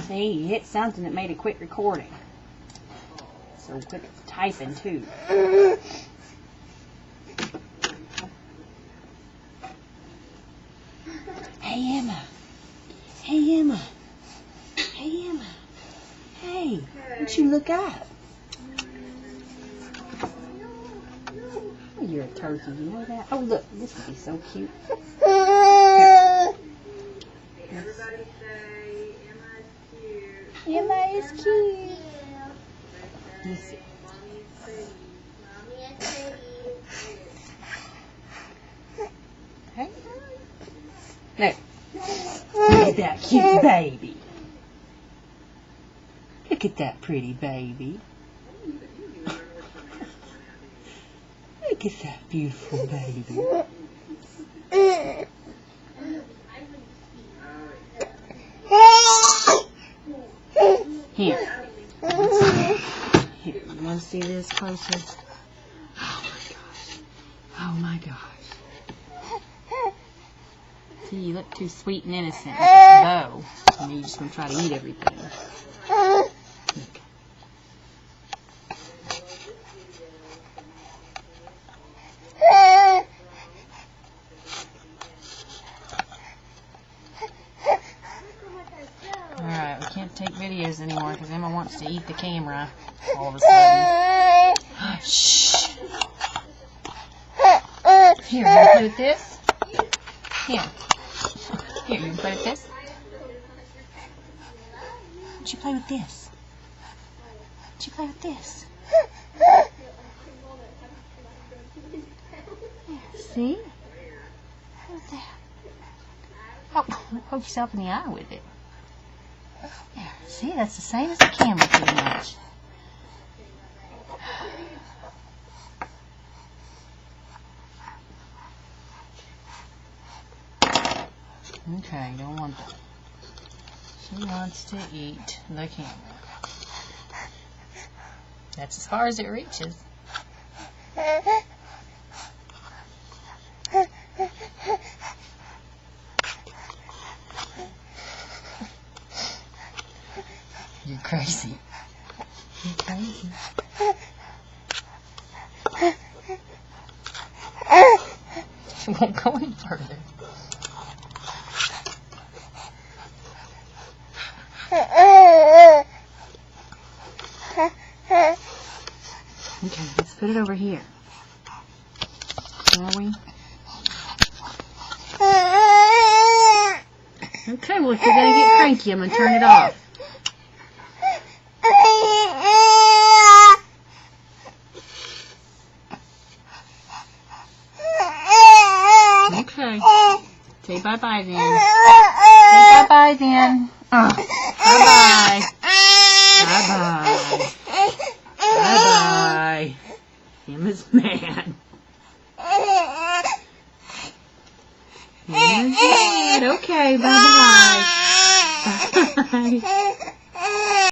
See, you hit something that made a quick recording. So quick typing too. Hey Emma. Hey Emma. Hey Emma. Hey, don't you look up. Oh, you're a turkey, you know that? Oh look, this would be so cute. Everybody say Emma is cute. Emma is cute. You see. Mommy is pretty. Mommy is pretty. Hey. Look. Look at that cute baby. Look at that pretty baby. Look at that beautiful baby. Here. Here, you want to see this closer? Oh my gosh. Oh my gosh. See, you look too sweet and innocent with that bow. And you're just going to try to eat everything. Look. Alright, we can't take videos anymore because Emma wants to eat the camera all of a sudden. Shh. Here, you want to play with this? Here. Here, you want to play with this? Why don't you play with this? Why don't you play with this? There, see? Look at that. Oh, poke yourself in the eye with it. There, see, that's the same as the camera pretty much. Okay, don't want that. She wants to eat the camera. That's as far as it reaches. You're crazy. You're crazy. She won't go any further. Okay, let's put it over here. Shall we? Okay, well if you're going to get cranky, I'm going to turn it off. Okay. Say bye-bye then. Say bye-bye then. Bye-bye. Bye-bye. Bye-bye. Emma's mad. Emma's mad. Okay, bye-bye. Bye.